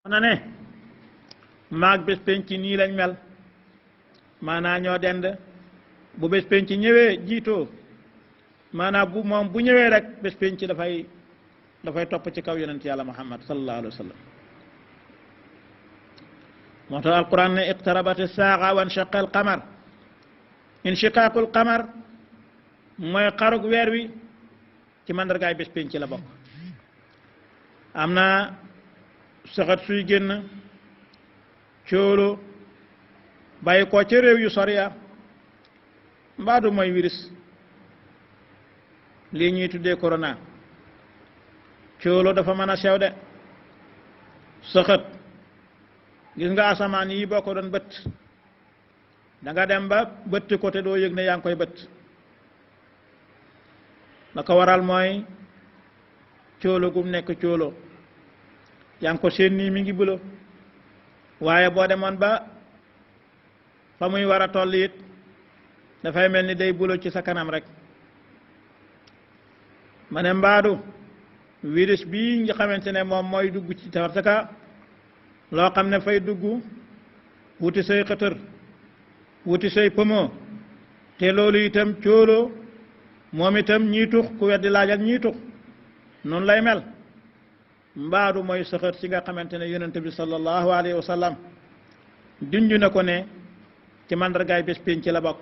na ne maag bés penc nii lañ mel maanaa ñoo dend bu bés penc ñëwee jiitoo maanaa bu moom bu ñëwee rek bés penc dafay topp ci kaw yonent yàlla muhammad sallallahu alayhi wa sallam moo tax alquran ne iqtarabati saaqa wa inshaqa al qamar inshiqaaqul qamar mooy xarug weer wi ci mandargaay bés penc la bokk am na saxat suy génn cóolo bàyyi ko ca réew yu soriya mbaadu mooy virus lii ñuy tuddee corona cóolo dafa mën a sew de saxat gis nga asamaan yi boo ko doon bët da nga dem ba bëtt ko te doo yëg ne yaa ngi koy bët la ko waral mooy cóolo gum nekk cóolo yaa ngi ko seen nii mi ngi bulo waaye boo demoon ba fa muy war a toll it dafay mel ni day bulo ci sa kanam rek ma ne mbaadu virus bii nga xamante ne moom mooy dugg ci parce que loo xam ne fay dugg wuti say xëtër wuti say pomo te loolu itam cóolo moom itam ñii tux ku weddi laajal ñii tux noonu lay mel mbaadu mooy sëxët si nga xamante ne yonente bi sallallahu alayhi wa sallam junj na ko ne ci mandargaay bés pénc ci la bokk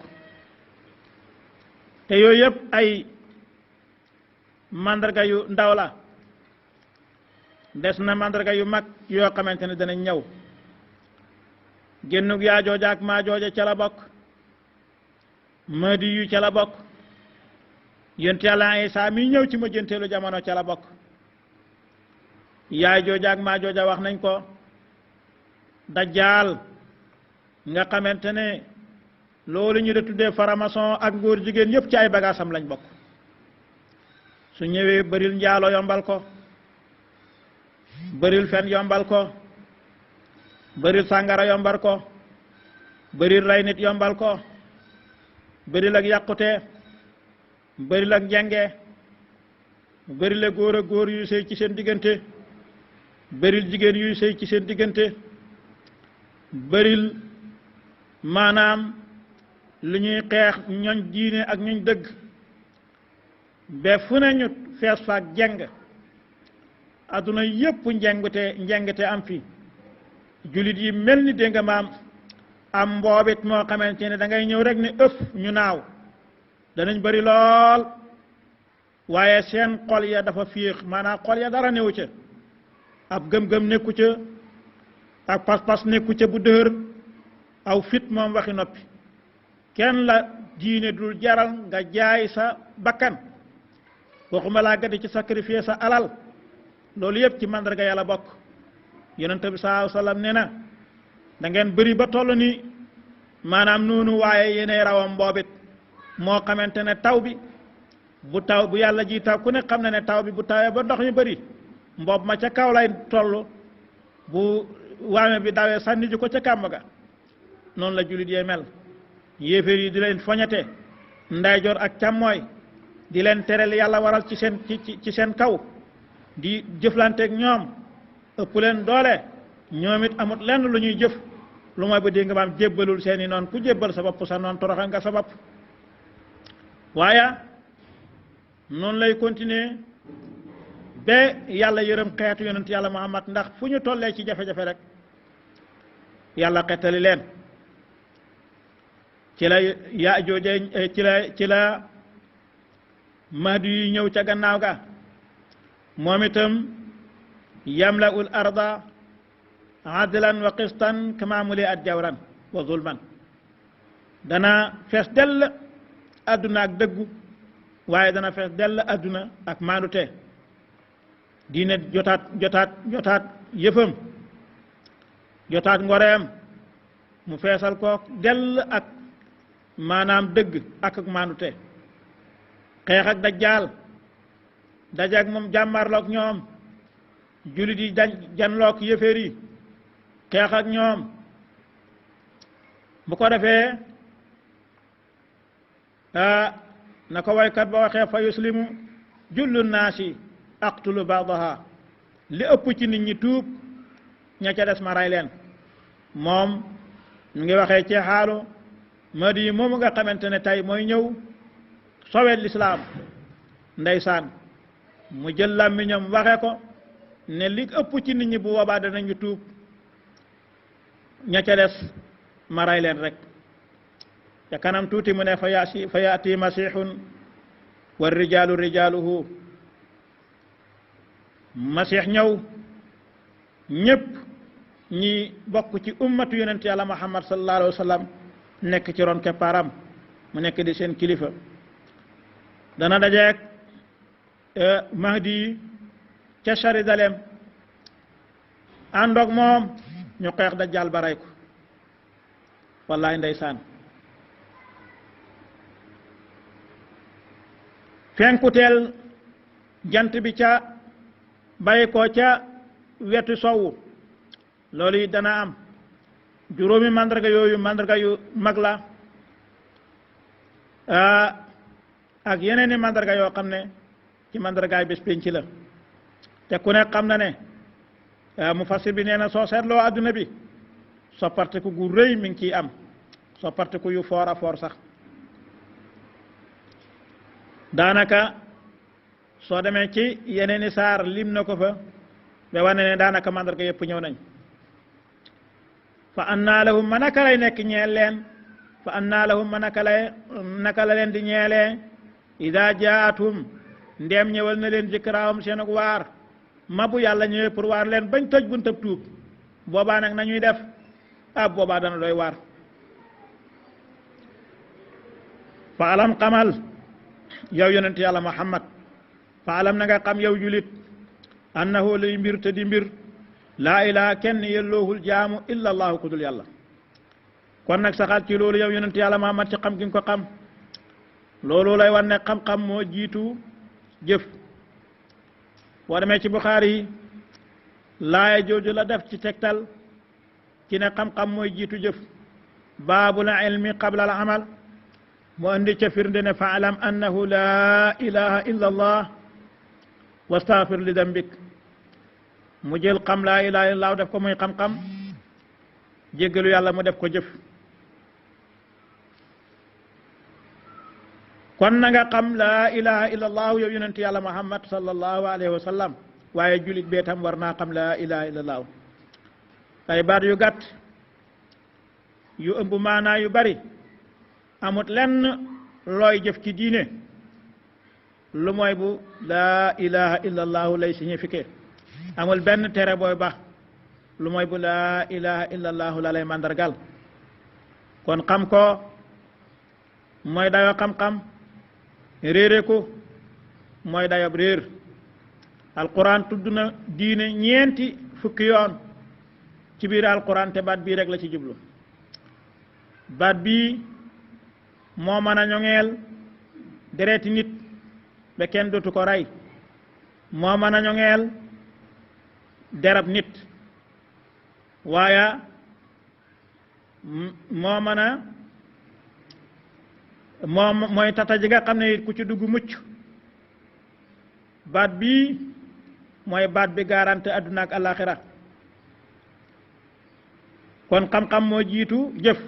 te yooyu yëpp ay mandarga yu ndaw la des na mandarga yu mag yoo xamante ne danañ ñëw génnug yaa jooja ak maa jooja ca la bokk mahdi yu ca la bokk yonent yàlla Isaa mi ñëw ci mujjanteelu jamono ca la bokk yaay jooja ak maa jooja wax nañ ko dajjaal nga xamante ne loolu ñu de tuddee faramason ak góor jigéen yëpp ci ay bagaasam lañ bokk su ñëwee bëril njaalo yombal ko bëril fen yombal ko bëril sàngara yombal ko bëril rey nit yombal ko bëril ak yàqute bëril ak njenge bëril ak góor ak góor yuy sëy ci seen diggante bëril jigéen yuy sëy ci seen diggante bëril maanaam lu ñuy xeex ñoñ diine ak ñoñ dëgg ba fu ne ñu fees faak jeng adduna yépp njengte am fi jullit yi mel ni dégg nga maam am mboobit moo xamante ne da ngay ñëw rek ne ëf ñu naaw danañ bari lool waaye seen xol ya dafa fiix maanaam xol ya dara newu ca ab gëm-gëm nekku ca ak pas-pas nekku ca bu dëhër aw fit moom waxi noppi kenn la diine dul jaral nga jaay sa bakkan waxuma laa gadi ci sacrifier sa alal loolu yëpp ci mandarga yàlla bokk yonente bi sallallahu alayhi wa sallam nee na da ngeen bëri ba toll ni maanaam noonu waaye yéenay rawam boobit moo xamante ne taw bi bu yàlla ji taw ku ne xam na ne taw bi bu tawee ba ndox mi bëri mboob ma ca kaw lay toll bu waame bi dawee sànni ji ko ca kàmb ga noonu la jullit yee mel yéeféer yi di leen foñate ndeyjoor ak càmmooy di leen tereel yàlla waral ci seen kaw di jëflanteeg ñoom ëpp leen doole ñoom it amut lenn lu ñuy jëf lu mooy ba dégg nga maam jébbalul seeni noonu ku jébbal sa bopp sa noonu toroxe nga sa bopp waaye noonu lay continuer ba yàlla yërëm xeetu yonent yàlla Muhammad ndax fu ñu tollee ci jafe-jafe rek yàlla xettali leen ci la yaa jooje ci la mahdi yi ñëw ca gannaaw ga moom itam yamla'ul arda adlan wa qistan kama muli'at jawran wa zulman dana fees dell adduna ak dëggu waaye dana fees dell adduna ak maandute diine jotaat yëfam jotaat ngoreem mu feesal ko dell ak maanaam dëgg ak maandute xeex ak dajjaal dajeeg moom jàmmarloog ñoom jullit yi janloog yëféer yi xeex ak ñoom bu ko defee na ko waykat ba waxee fa yuslimu jullu naasi aqtulu baadaha li ëpp ci nit ñi tuub ña ca des ma ray leen moom ñu ngi waxee ci xaalu Mahdi moomu nga xamante ne tey mooy ñëw sowet lislaam ndeysaan mu jël làmmiñam waxe ko ne li ëpp ci nit ñi bu boobaa danañu tuub ña ca des ma ray leen rek ca kanam tuuti mu ne fa yaati masihun wa rijaalu rijaaluhu masih ñëw ñépp ñi bokk ci ummatu yonent yàlla Muhammad sallallahu alayhi wa sallam nekk ci ron keppaaram mu nekk di seen kilifa dana dajeek Mahdi ca Jérusalem àndoog moom ñu xeex Dajjal ba rey ko wallaay ndeysaan fenkuteel jant bi ca bàyyi ko ca wetu sowu loolu yi dana am juróomi mandarga yooyu mandarga yu mag la ak yeneen i mandarga yoo xam ne ci mandargaay bés penc la te ku ne xam na ne mufassir bi nee na soo seetloo adduna bi sopparteku gu rëy mi ngi ciy am sopparteku yu foor a foor sax daanaka soo demee ci yeneen i saar lim na ko fa ba wane ne daanaka mandarga yëpp ñëw nañ fa annaa lahum ma naka lay nekk ñeel leen fa annaa lahum ma naka la leen di ñeelee ida jaatum ndeem ñëwal na leen jëkkëraawam seen ak waar ma bu yàlla ñëwee pour waar leen bañ tëj buntab tuub boobaa nag nañuy def boobaa dana doy waar fa alam xamal yow yonent yàlla Muhammad fa alam na nga xam yow julit annahu luy mbir te di mbir laa ilaha kenn yelloohul jaamu illa allahu ku dul yàlla kon nag saxal ci loolu yow yonent yàlla Muhammad ci xam gi nga ko xam loolu lay wan ne xam-xam moo jiitu jëf boo demee ci Buxaari yi laaya jooju la def ci tegtal ci ne xam-xam mooy jiitu jëf baabul ilmi qabla al amal mu andi ca firnde ne fa alam annahu laa ilaha illa allah wastaghfir li dambik mu jël xam laa ilaha illa allah def ko muy xam-xam jéggalu yàlla mu def ko jëf kon na nga xam laa ilaha illa allah yow yonent yàlla Muhammad sallallahu alayhi wa sallam waaye julit bee tam war naa xam laa ilaha illa allah ay baat yu gàtt yu ëmb maanaa yu bari amut lenn looy jëf ci diine lu mooy bu laa ilaha illa allahu lay signifié amul benn tere booy ba lu mooy bu laa ilaha illa allahu la lay mandargal kon xam ko mooy dayoo xam-xam réere ko mooy dayob réer alquran tudd na diine ñeenti fukki yoon ci biir alquran te baat bii rek la ci jublu baat bii moo mën a ñoŋeel dereeti nit ba kenn dootu ko rey moo mën a ñoŋeel derab nit waaye moo mën a moom mooy tata ji nga xam ne ku ci dugg mucc baat bii mooy baat bi garanti adduna ak alaxira kon xam-xam moo jiitu jëf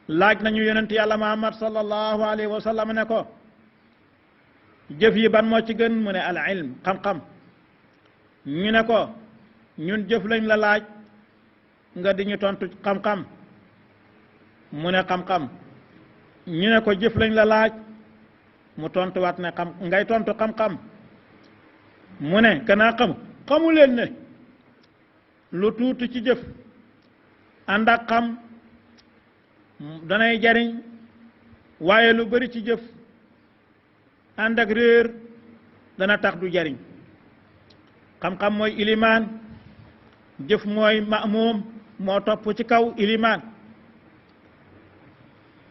laaj nañu yonent yàlla Muhammad sallallahu alayhi wa sallam ne ko jëf yi ban moo ci gën mu ne al ilm xam-xam ñu ne ko ñun jëf lañ la laaj nga di ñu tontu xam-xam mu ne xam-xam ñu ne ko jëf lañ la laaj mu tontuwaat ne xam ngay tontu xam-xam mu ne kanaa xamu leen ne lu tuuti ci jëf ànd ak xam danay jariñ waaye lu bari ci jëf ànd ak réer dana tax du jariñ xam-xam mooy ilimaan jëf mooy ma'muum moo topp ci kaw ilimaan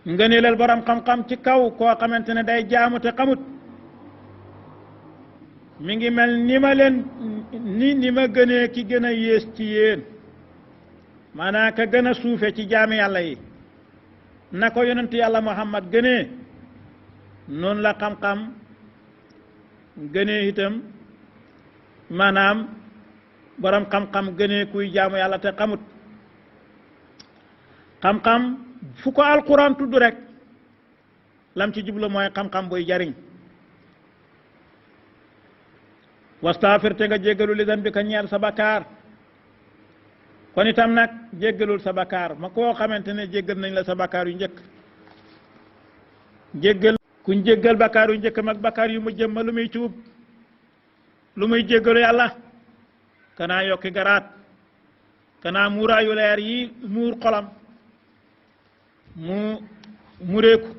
ngëneelal borom xam-xam ci kaw koo xamante ne day jaamu te xamut mi ngi mel ni ma leen ni ma gënee ki gën a yées ci yéen maanaam ka gën a suufe ci jaami yàlla yi na ko yonent yàlla Muhammad gënee noonu la xam-xam gënee itam maanaam borom xam-xam gënee kuy jaamu yàlla te xamut xam-xam fu ko alquran tudd rek lam ci jublu mooy xam-xam buy jariñ wastaghfir te nga jéggalu li dan bi ka ñeel sa bakkaar kon itam nag jéggalul sa bakkaar ma koo xamante ne jéggal nañ la sa bakkaar yu njëkk jéggal kuñ jéggal bakkaar yu njëkk mag bakkaar yu mu jëmma lu muy tuub lu muy jéggalu yàlla kanaa yokki garaat kanaa muuraayu leer yi muur xolam mu réeku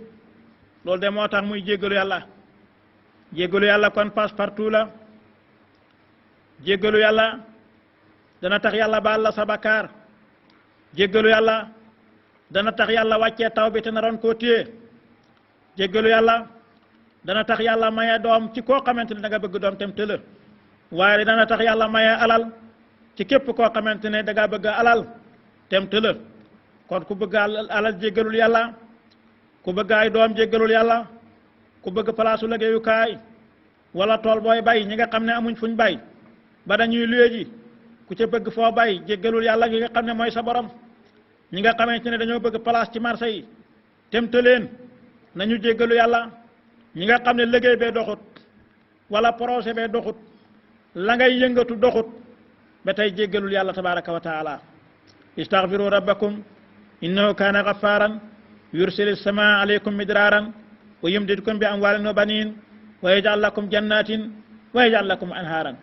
loolu de moo tax muy jéggalu yàlla kon passe partout la jéggalu yàlla dana tax yàlla baal la sa bakkaar jéggalu yàlla dana tax yàlla wàccee taw bi te naroon koo téye jéggalu yàlla dana tax yàlla maye doom ci koo xamante ne da nga bëgg doom tem tëla waaye dana tax yàlla maye alal ci képp koo xamante ne da nga bëgg alal tem tëla kon ku bëgg alal jéggalul yàlla ku bëgg ay doom jéggalul yàlla ku bëgg palaasu liggéeyukaay wala tool booy bay ñi nga xam ne amuñ fuñ bay ba dañuy luye ji ku ca bëgg foo bay jéggalul yàlla gi nga xam ne mooy sa borom ñi nga xamante ne dañoo bëgg place ci marché yi tem tëleen nañu jéggalu yàlla ñi nga xam ne liggéey bee doxut wala projet bee doxut la ngay yëngatu doxut ba tey jéggalul yàlla tabaraka wa taala istaghfiru rabbakum innahu kaana ghaffaaran yursilu samaa alaykum midraaran wa yumdidkum bi amwaalin wa baniin wa yaj'al lakum jannatin wa yaj'al lakum anhaaran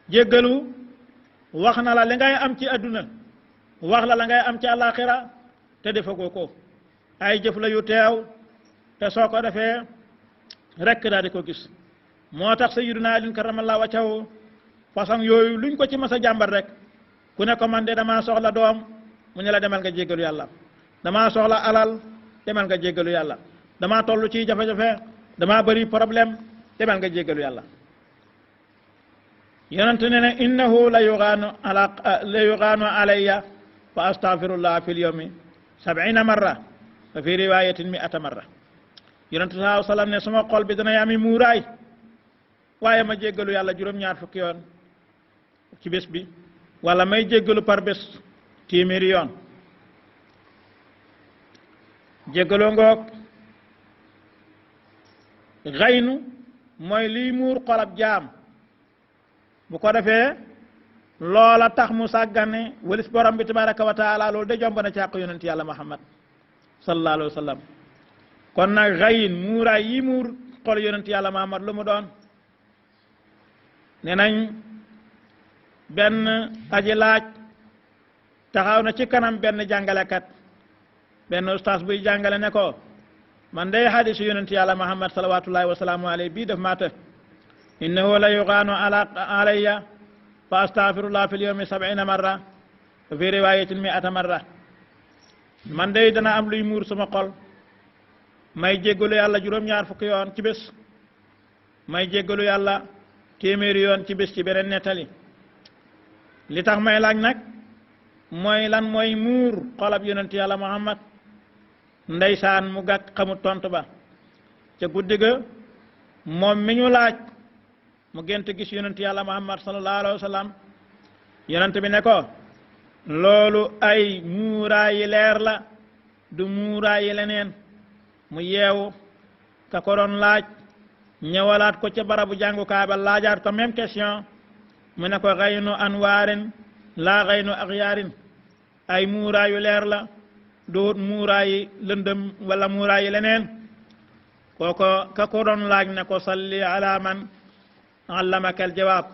jéggalu wax na la li ngay am ci adduna wax la ngay am ci àllaaxira te defagoo ko ay jëf la yu teew te soo ko defee rek daal di ko gis moo tax sayyiduna Ali karamallahu wajhahu façon yooyu luñ ko ci mas a jàmbar rek ku ne ko man de damaa soxla doom mu ne la demal nga jéggalu yàlla damaa soxla alal demal nga jéggalu yàlla damaa toll ci jafe-jafe damaa bëri problème demal nga jéggalu yàlla yonent ne ne innahu la yugaanu alayya fa astaghfirullah fil yawmi 70 marra fa fi riwayatin 100 marra yonent sallallahu alayhi wa sallam ne sama xol bi dana yami muuraay waaye ma jéggalu yàlla juróom-ñaar fukki yoon ci bés bi wala may jéggalu par bés téeméeri yoon jéggaloo ngoog xaynu mooy liy muur xolab jaam bu ko defee loola tax mu sàggane walis borom bi tabaraka wa taala loolu de jomb na ci àq yonent yàlla Muhammad sallallahu alayhi wa sallam kon nag xayin muuraay yi muur xol yonent yàlla Muhammad lu mu doon ne nañ benn aji laaj taxaw na ci kanam benn jàngalekat benn ustaas buy jàngale ne ko man day hadisu yonent yàlla Muhammad salawatullahi wa salaamu alayhi bii def maa të innahu la yugaanu alayya fa astaghfirullah fil yawmi 70 marra wa fi riwayatin 100 marra man day dana am luy muur sama xol may jéggalu yàlla juróom-ñaar fukki yoon ci bés may jéggalu yàlla téeméeri yoon ci bés ci beneen nettali li tax may laaj nag mooy lan mooy muur xolab yonent yàlla Muhammad ndeysaan mu gàkk xamut tontu ba ca guddi ga moom mi ñu laaj mu gént gis yonent yàlla Muhammad sallallahu alayhi wa sallam yonent bi ne ko loolu ay muuraayi leer la du muuraayi leneen mu yeewu ka ko doon laaj ñëwalaat ko ca barabu jàngukaay ba laajaat ko même question mu ne ko xaynu anwaarin laa xaynu axyaarin ay muuraayu leer la duut muuraayi lëndëm wala muuraayi leneen kooko ka ko doon laaj ne ko salli ala man allamaka al jawaab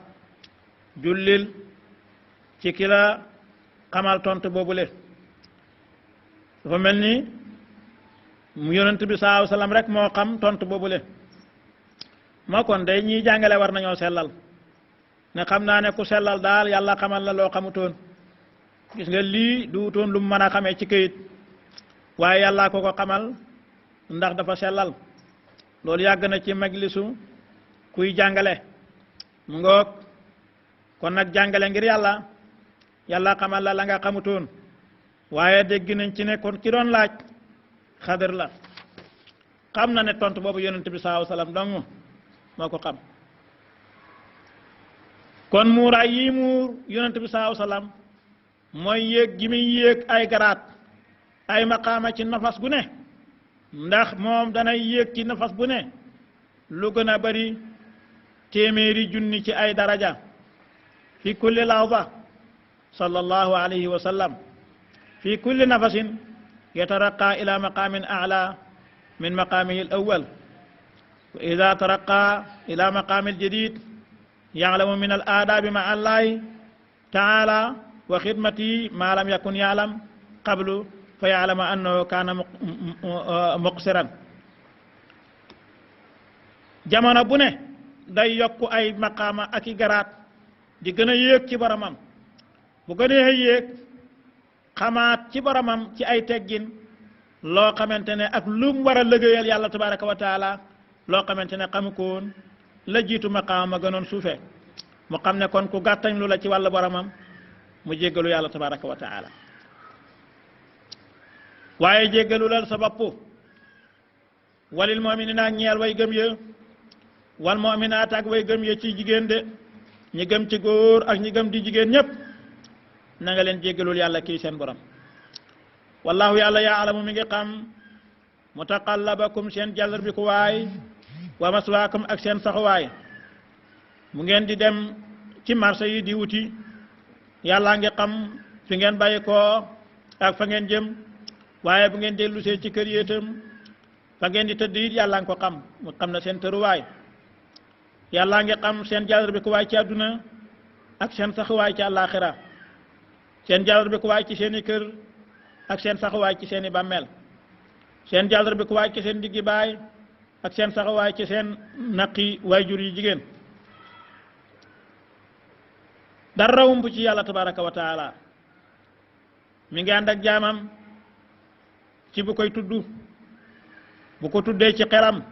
jullil ci ki la xamal tontu boobule dafa mel ni yonent bi sallallahu alayhi wa sallam rek moo xam tontu boobule moo kon day ñiy jàngale war nañoo sellal ne xam naa ne ku sellal daal yàlla xamal la loo xamutoon gis nga lii duutoon lu mu mën a xamee ci këyit waaye yàllaa ko ko xamal ndax dafa sellal loolu yàgg na ci majlisu kuy jàngale mu ngoog kon nag jàngale ngir yàlla xamal la nga xamutoon waaye dégg nañ ci ne kon ki doon laaj Xadir la xam na ne tontu boobu yonent bi sallallahu alayhi wa sallam dong moo ko xam kon muuraay yi muur yonent bi sallallahu alayhi wasallam mooy yéeg gi muy yéeg ay garaat ay maqaama ci nafas gu ne ndax moom danay yéeg ci nafas bu ne lu gën a bari téeméeri junni ci ay daraja fi kulli lahza sallallahu alayhi wa sallam fi kulli nafasin yataraqa ila maqamin a'la min maqamihi al-awwal wa idha taraqa ila maqamil jadid ya'lamu min al-adabi ma'a allahi ta'ala wa khidmati ma lam yakun ya'lam qablu fa ya'lamu annahu kana muqsiran jamono bu ne day yokku ay maqaama ak i garaat di gën a yéeg ci boromam bu gënee yéeg xamaat ci boromam ci ay teggin loo xamante ne ak lu mu war a liggéeyal yàlla tabaraka wa taala loo xamante ne xamu ko woon la jiitu maqaama gënoon suufe mu xam ne kon ku gàttañ lu la ci wàllu boromam mu jéggalu yàlla tabaraka wa taala waaye jéggalu la sa bopp walil mu'minina ñeel way gëm ya wal mu'minaat ak way gëm ya ci jigéen de ñi gëm ci góor ak ñi gëm di jigéen ñépp na nga leen jéggalul yàlla kii seen borom wallahu yàlla yaalamu mi ngi xam mutaqallabakum seen jàllar bi ku waay wa maswaakum ak seen saxuwaay mu ngeen di dem ci marché yi di wuti yàlla ngi xam fi ngeen bàyyi ko ak fa ngeen jëm waaye bu ngeen dellusee ci kër yi itam fa ngeen di tëdd it yàlla ngi ko xam mu xam na seen tëruwaay yàlla ngi xam seen jàllar bi ku waay ci àdduna ak seen saxuwaay ci àllaaxira seen jàllar bi ku waay ci seeni kër ak seen saxuwaay ci seeni bàmmeel seen jàllar bi ku waay ci seen diggi baay ak seen saxuwaay ci seen naqi waajur yi jigéen dara wumpu ci yàlla tabaraka wa taala mi ngi ànd ak jaamam ci bu koy tudd bu ko tuddee ci xelam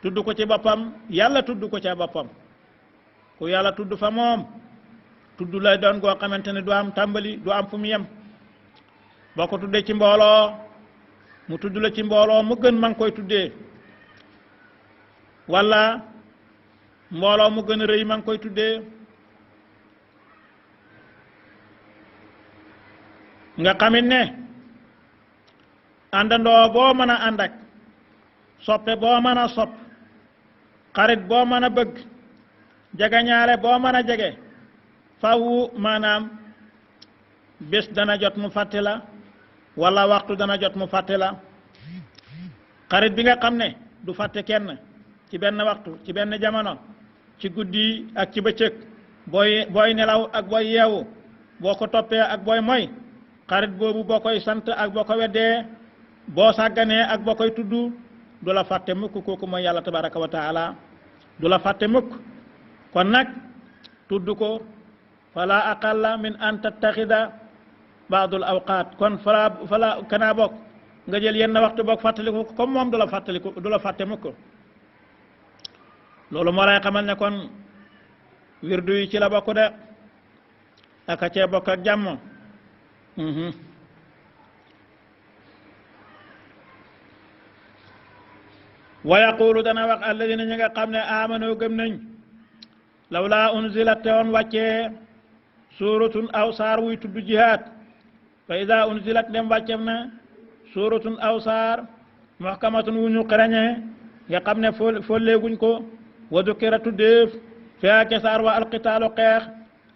tudd ko ci boppam yàlla tudd ko ca boppam ku yàlla tudd fa moom tudd lay doon goo xamante ne du am tàmbali du am fu mu yem boo ko tuddee ci mbooloo mu tudd la ci mbooloo mu gën ma ngi koy tuddee wala mbooloo mu gën a rëy ma ngi koy tuddee nga xamit ne àndandoo boo mën a ànd ak soppe boo mën a sopp xarit boo mën a bëgg jegeñaale boo mën a jege fawu maanaam bés dana jot mu fàtte la wala waxtu dana jot mu fàtte la xarit bi nga xam ne du fàtte kenn ci benn waxtu ci benn jamono ci guddi ak ci bëccëg booy nelaw ak booy yeewu boo ko toppee ak booy moy xarit boobu boo koy sant ak boo ko weddee boo sàgganee ak boo koy tudd du la fàtte mukk kooku mooy yàlla tabaraka wa taala du la fàtte mukk kon nag tudd ko fala aqalla min an tattaxida baadul awqaat kon fala kanaa bokk nga jël yenn waxtu boog fàttaliku comme moom du la fàttaliku du la fàtte mukk loolu moo lay xamal ne kon wirdu yi ci la bokk de aka cee bokk ak jàmm wa yaqulu dana wax alladina ñi nga xam ne amano gëm nañ lawla unzilat te woon wàccee suratun aw saar wuy tudd jihaad fa ida unzilat dem wàccem na suratun aw saar muhkamatun wu ñu xereñe nga xam ne folleeguñ ko wa dukira tuddeef feake saar wa alqitaalu xeex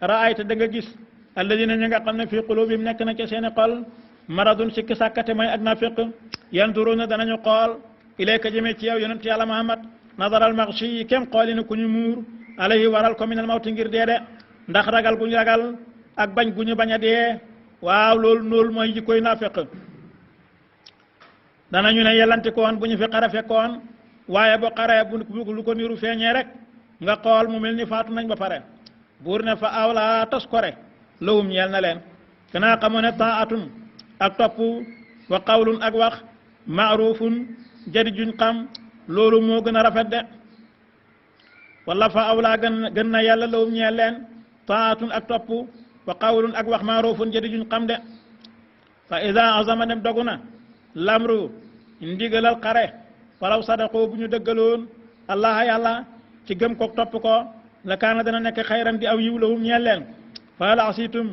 raayta da nga gis alladina ñi nga xam ne fii qulubihim nekk na ci seeni xol maradun sikki sàkkate may ak nafiq yanturuna danañu xool ilayka jëmee ci yow yonent yàlla Muhammad nadaral maxshi yi kem xooli na ku ñu muur alayhi waral ko minal mawti ngir dee de ndax ragal gu ñu ragal ak bañ gu ñu bañ a dee waaw loolu mooy jikkoy nafiq danañu ne yellanti ko woon bu ñu fi xare fekkoon waaye bu xare bu lu ko niru feeñee rek nga xool mu mel ni faatu nañ ba pare buur ne fa awla tas kore lawum ñeel na leen kanaa xamoo ne taatun ak topp wa qawlun ak wax maarufun jadi juñ xam loolu moo gën a rafet de wala fa awla gën na yàlla lawum ñeel leen taatun ak topp wa qawlun ak wax maarufun jadi juñ xam de fa ida azama dem dogu na lamru ndigalal xare walaw sadaqoo bu ñu dëggaloon allah yàlla ci gëm ko topp ko la kaana dana nekk xayran di aw yiw lahum ñeel leen fa hal asitum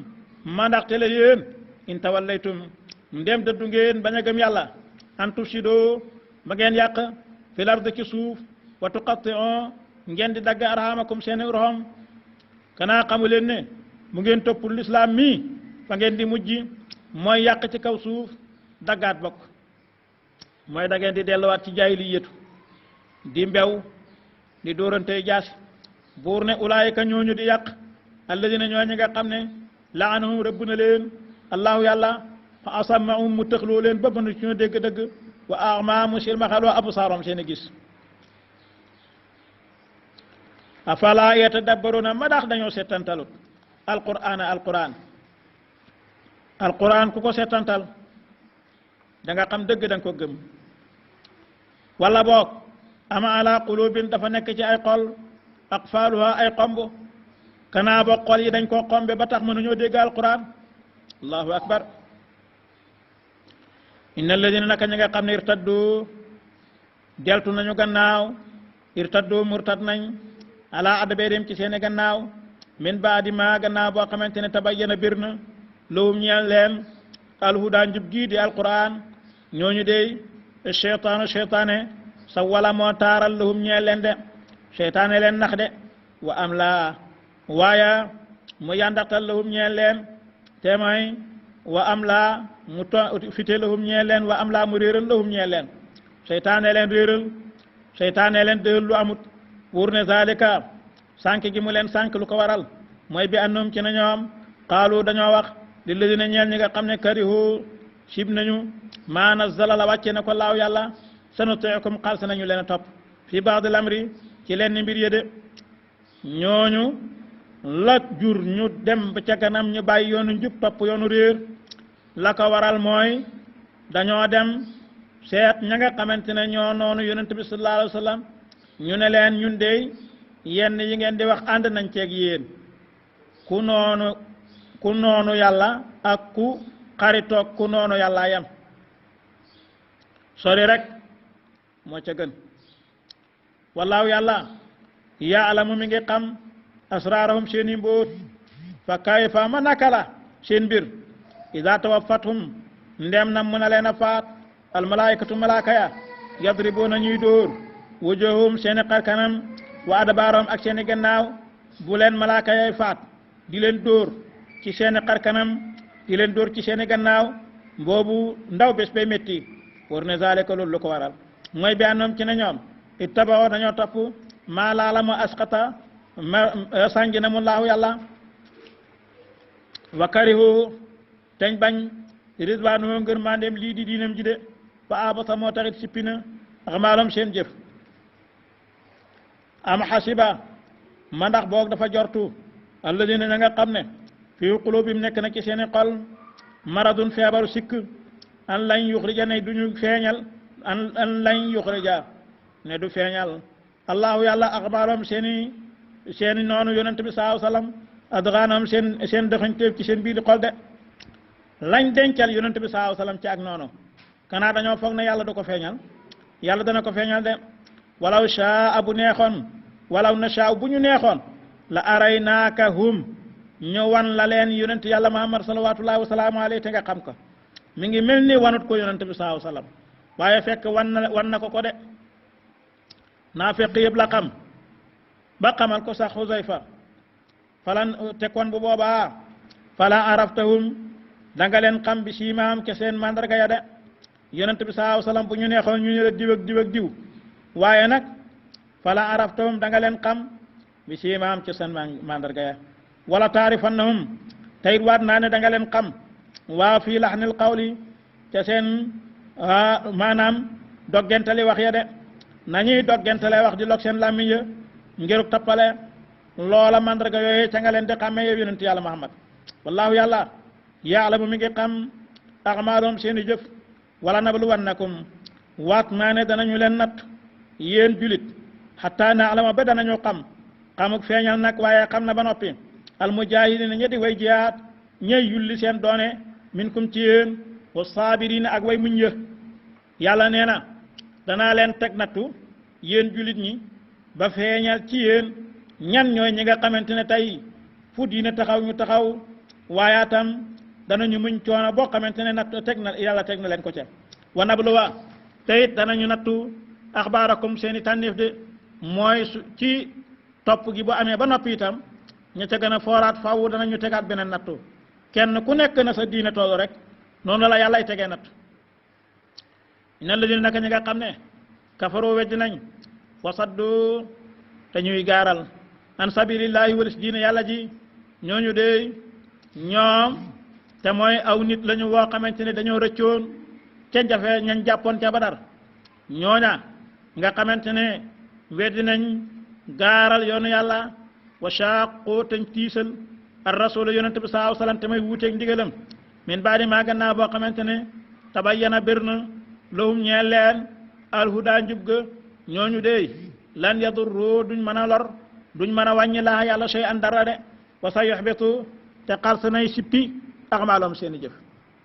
mandaxte la yéen in tawallaytum ndem dëddu ngeen bañ a gëm yàlla an tufsidoo ba ngeen yàq fil ardi ci suuf wa tuqatti'u ngeen di dagg arhamakum seeni roxom kanaa xamu leen ne mu ngeen toppul lislaam mi fa ngeen di mujj mooy yàq ci kaw suuf daggaat bokk mooy da ngeen di delluwaat ci jaahiliyatu di mbew di dóorantey jaasi buur ne ulaayika ñooñu di yàq alladina ñooñu nga xam ne laanahum rëbb na leen allahu yàlla fa asammahum mu tëxloo leen ba mënu ci ñoo dégg dëgg wa ama mu silmaxal wa absaarom seen i gis afala yatadabbaruna ma dax dañoo settantalut alquran ku ko settantal da nga xam dëgg da nga ko gëm wala boog ama ala qulubin dafa nekk ci ay xol aqfaaluha ay xomb kanaa boog xol yi dañ koo xombe ba tax mënuñoo dégg alquran allahu akbar inna alladina naka ñi nga xam ne irtaddu deltu nañu gannaaw irtaddu murtad nañ ala adbeerim ci seeni gannaaw min baadi ma gannaaw boo xamante ne tabayyana bir na lawum ñeel leen alhuda njub gii di alquran ñooñu dey cheytaane sa wala moo taaral lahum ñeel leen de cheytaane leen nax de wa am laa waaye mu yandaxtal lahum ñeel leen te mooy wa am laa mu fite lahum ñeel leen wa am laa mu réeral lahum ñeel leen cheytaane leen réeral cheytaane leen dëhal lu amut pour ne zalika sànk gi mu leen sànk lu ko waral mooy bi annum ci na ñoom qaalu dañoo wax li ladina ñeel ñi nga xam ne karihu sib nañu maa nazzala la wàcce na ko laaw yàlla sanutiikum xalsa nañu leen a topp fi baadil amri ci leen ni mbir yéde ñooñu la jur ñu dem ba ca kanam ñu bàyyi yoonu njub topp yoonu réer la ko waral mooy dañoo dem seet ña nga xamante ne ñoo noonu yonent bi sallallahu alayhi wa sallam ñu ne leen ñun dey yenn yi ngeen di wax ànd nañ ceeg yéen ku noonu yàlla ak ku xaritoog ku noonu yàlla yam sori rek moo ca gën wallaahu yàlla yaalamu mi ngi xam asraarahum seen i mbóot fa kayfa ma naka la seen mbir ida tawaffathum ndem na mën a leen a faat almalaikatu malaaka ya yadribuuna ñuy dóor wujuhum seen i xarkanam wa adbaaram ak seen i gannaaw bu leen malaaka yay faat di leen dóor ci seen i xarkanam di leen dóor ci seen i gannaaw boobu ndaw bés bay métti war ne zalika loolu lu ko waral mooy bi andoom ci ne ñoom ittabao dañoo topp maa laala ma asqata ma sànji na mu laahu yàlla wa karihu teñ bañ ridwaanu ngër mandem lii di diinam ji de fa abata moo taxit sippina axmaalom seen jëf am xasiba ma ndax boog dafa jortu alladina na nga xam ne fii qulubim nekk na ci seeni xol maradun feebaru sikk an lañ yuxrija ne duñu feeñal an lañ yuxrija ne du feeñal allahu yàlla axbaaram seeni noonu yonent bi sallallahu alayhi wasallam adgaanam seen dëxañteef ci seen biir xol de lañ dencal yonent bi sallallahu alayhi wasallam ci ak noonu kanaa dañoo foog ne yàlla du ko feeñal yàlla dana ko feeñal de walaw shaa bu neexoon walaw nashaa bu ñu neexoon la araynaakahum ñu wan la leen yonent yàlla muhammad salawatullahi wasalaamu alayhi te nga xam ko mi ngi mel ni wanut ko yonent bi sallallahu alayhi wasallam waaye fekk wan na ko de naa fekk yëpp la xam ba xamal ko sax Xuzayfa falan te kon bu boobaa fala araftahum da nga leen xam bi siimaam ke seen mandarga ya de yonent bi sallallahu alayhi wasallam bu ñu neexoon ñu ne la diw ak diw ak diw waaye nag fala araftahum da nga leen xam bi siimaam ke seen mandarga ya wala taarifannahum tayit waat naa ne da nga leen xam waa fii laxnil qawli ca seen maanaam doggentali wax ya de nañuy doggentale wax di log seen làmmiñ ya ngiruk tappale loola mandarga yooyu ca nga leen di xàmmee yow yonent yàlla Muhammad wallaahu yàlla yaalamu mi ngi xam axmaaloom seen i jëf wala nabluwannakum waat naa ne danañu leen natt yéen julit xataa naalama ba danañu xam xamuk feeñal nag waaye xam na ba noppi almujahidina ñetti way jihaad ñey yulli seen doone minkum ci yéen wa saabirina ak way muñ yë yàlla nee na danaa leen teg nattu yéen julit ñi ba feeñal ci yéen ñan ñooy ñi nga xamante ne tey fu diine taxaw ñu taxaw waaye tam danañu muñ coono boo xamante ne natt teg na yàlla teg na leen ko ca wa nabluwa te it danañu nattu axbaarakum seeni tànneef de mooy ci topp gi bu amee ba noppi itam ña ca gën a fooraat faaw danañu tegaat beneen nattu kenn ku nekk na sa diine toolu rek noonu la yàllay tegee natt inna alladina naka ñi nga xam ne kafaru weddi nañ wasaddu te ñuy gaaral an sabilillahi walis diine yàlla ji ñooñu de ñoom te mooy aw nit lañu woo xamante ne dañoo rëccoon ca jafe ñañ jàppoon ca Badar ñooña nga xamante ne weddi nañ gaaral yoonu yàlla wa shaaqu teñ tiisal ar rasul yonente bi sallallahu alayhi wasallam te may wuuteeg ndigalam min baadi maa gannaaw boo xamante ne tabayyana bir na lahum ñeel leen alhuda njub ga ñooñu de lan yadurru duñ mën a lor duñ mën a wàññi laa yàlla shay an dara de wa sa yuhbitu te xar sa nay sippi axmaalom seeni jëf